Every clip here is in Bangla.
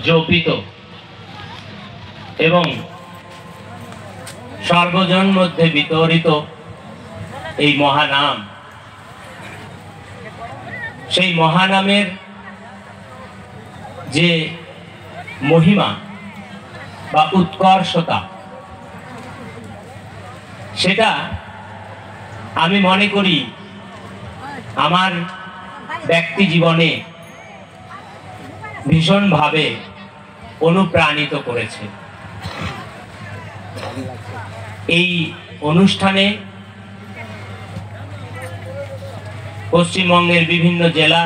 জপিত এবং সর্বজন মধ্যে বিতরিত এই মহানাম, সেই মহানামের যে মহিমা বা উৎকর্ষতা, সেটা আমি মনে করি আমার ব্যক্তি জীবনে ভীষণভাবে অনুপ্রাণিত করেছে। এই অনুষ্ঠানে পশ্চিমবঙ্গের বিভিন্ন জেলা,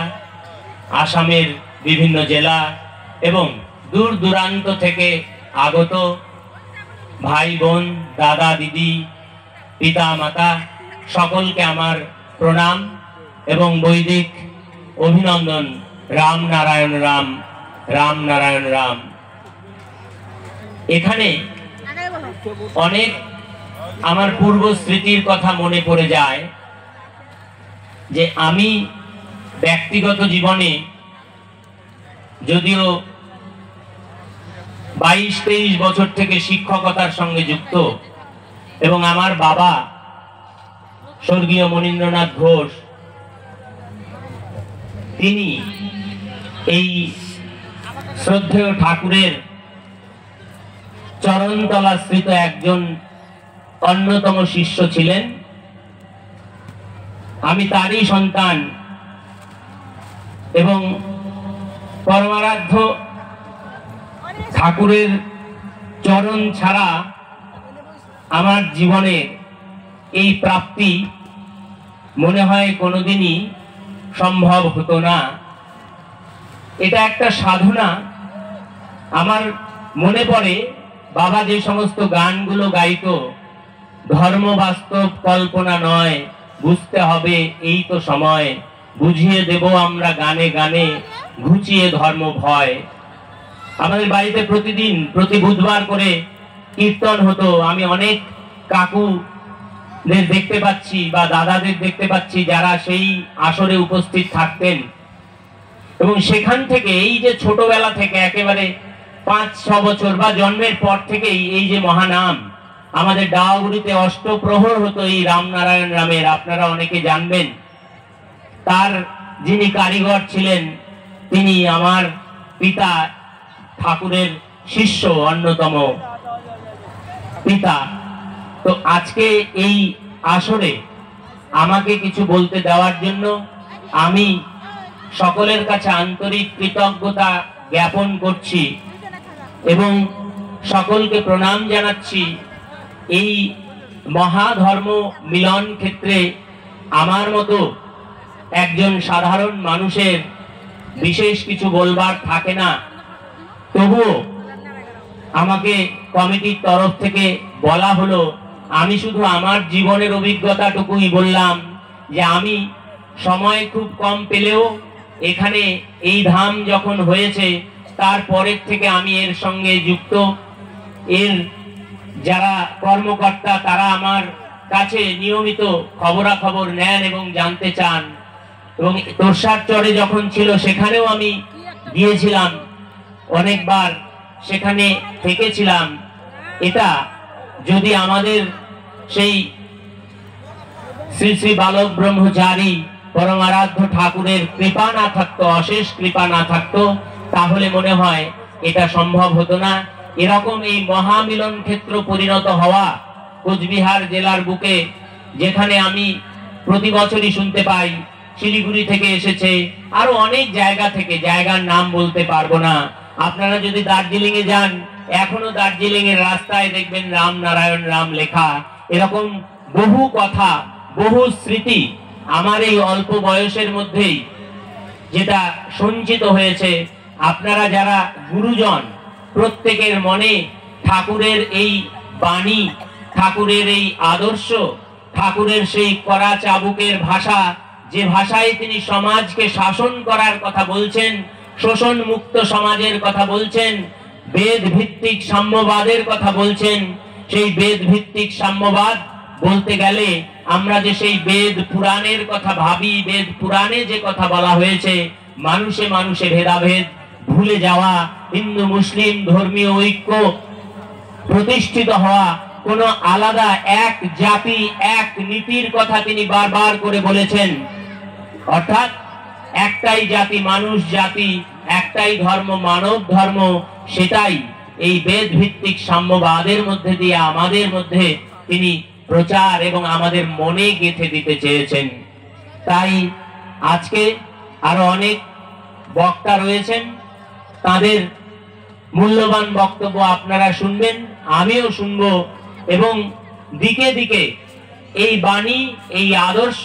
আসামের বিভিন্ন জেলা এবং দূর দূরান্ত থেকে আগত ভাই বোন, দাদা দিদি, পিতা মাতা সকলকে আমার প্রণাম এবং বৈদিক অভিনন্দন। রাম নারায়ণ রাম, রাম নারায়ণ রাম। এখানে অনেক আমার পূর্ব স্মৃতির কথা মনে পড়ে যায় যে আমি ব্যক্তিগত জীবনে যদিও 22-23 বছর থেকে শিক্ষকতার সঙ্গে যুক্ত এবং আমার বাবা স্বর্গীয় মনীন্দ্রনাথ ঘোষ, তিনি এই শ্রদ্ধেয় ঠাকুরের চরণতলাশ্রিত একজন অন্যতম শিষ্য ছিলেন। আমি তারই সন্তান এবং পরমারাধ্য ঠাকুরের চরণ ছাড়া আমার জীবনে এই প্রাপ্তি মনে হয় কোনোদিনই সম্ভব হতো না। এটা একটা সাধনা। আমার মনে পড়ে বাবা যে সমস্ত গানগুলো গাইতো, ধর্ম বাস্তব কল্পনা নয়, বুঝতে হবে এই তো সময়, বুঝিয়ে দেব আমরা গানে গানে, ঘুচিয়ে ধর্ম ভয়। আমাদের বাড়িতে প্রতিদিন প্রতি বুধবার করে কীর্তন হতো। আমি অনেক কাকুদের দেখতে পাচ্ছি বা দাদাদের দেখতে পাচ্ছি যারা সেই আসরে উপস্থিত থাকতেন এবং সেখান থেকে এই যে ছোটবেলা থেকে একেবারে 5-6 বছর বা জন্মের পর থেকেই এই যে মহানাম আমাদের ডাওয়াগুড়িতে অষ্টপ্রহর হতো এই রামনারায়ণ রামের, আপনারা অনেকে জানবেন। তার যিনি কারিগর ছিলেন তিনি আমার পিতা, ঠাকুরের শিষ্য অন্যতম পিতা। তো আজকে এই আসরে আমাকে কিছু বলতে দেওয়ার জন্য আমি সকলের কাছে আন্তরিক কৃতজ্ঞতা জ্ঞাপন করছি এবং সকলকে প্রণাম জানাচ্ছি। এই মহাধর্ম মিলন ক্ষেত্রে আমার মতো একজন সাধারণ মানুষের বিশেষ কিছু বলবার থাকে না, তবুও আমাকে কমিটির তরফ থেকে বলা হলো, আমি শুধু আমার জীবনের অভিজ্ঞতাটুকুই বললাম যে আমি সময় খুব কম পেলেও এখানে এই ধাম যখন হয়েছে তারপরের থেকে আমি এর সঙ্গে যুক্ত। এর যারা কর্মকর্তা তারা আমার কাছে নিয়মিত খবরাখবর নেন এবং জানতে চান এবং তোরসার চরে যখন ছিল সেখানেও আমি গিয়েছিলাম, অনেকবার সেখানে থেকেছিলাম। এটা যদি আমাদের সেই শ্রী শ্রী বালক ব্রহ্মচারী পরমারাধ্য ঠাকুরের কৃপা না থাকতো, অশেষ কৃপা না থাকতো, তাহলে মনে হয় এটা সম্ভব হতো না। এরকম এই মহামিলন ক্ষেত্র পরিণত হওয়া কোচবিহার জেলার বুকে, যেখানে আমি প্রতি বছরই শুনতে পাই শিলিগুড়ি থেকে এসেছে, আরো অনেক জায়গা থেকে, জায়গার নাম বলতে পারবো না। আপনারা যদি দার্জিলিং এ যান, এখনো দার্জিলিং এর রাস্তায় দেখবেন রাম নারায়ণ রাম লেখা। এরকম বহু কথা, বহু স্মৃতি আমার এই অল্প বয়সের মধ্যেই যেটা সঞ্চিত হয়েছে। আপনারা যারা গুরুজন, প্রত্যেকের মনে ঠাকুরের এই বাণী, ঠাকুরের এই আদর্শ, ঠাকুরের সেই কড়া চাবুকের ভাষা, যে ভাষায় তিনি সমাজকে শাসন করার কথা বলছেন, শোষণ মুক্ত সমাজের কথা বলছেন, বেদ ভিত্তিক সাম্যবাদের কথা বলছেন। সেই বেদ ভিত্তিক সাম্যবাদ বলতে গেলে আমরা যে সেই বেদ পুরাণের কথা ভাবি, বেদ পুরাণে যে কথা বলা হয়েছে, মানুষে মানুষে ভেদাভেদ, ভুলে যাওয়া, হিন্দু মুসলিম ধর্মীয় ঐক্য প্রতিষ্ঠিত হওয়া, কোন আলাদা এক জাতি এক নীতির কথা তিনি বারবার করে বলেছেন। অর্থাৎ একটাই জাতি মানুষ জাতি, একটাই ধর্ম মানব ধর্ম, সেটাই এই বেদ ভিত্তিক সাম্যবাদের মধ্যে দিয়ে আমাদের মধ্যে তিনি প্রচার এবং আমাদের মনে গেঁথে দিতে চেয়েছেন। তাই আজকে আরো অনেক বক্তা রয়েছেন, তাদের মূল্যবান বক্তব্য আপনারা শুনবেন, আমিও শুনবো এবং দিকে দিকে এই বাণী এই আদর্শ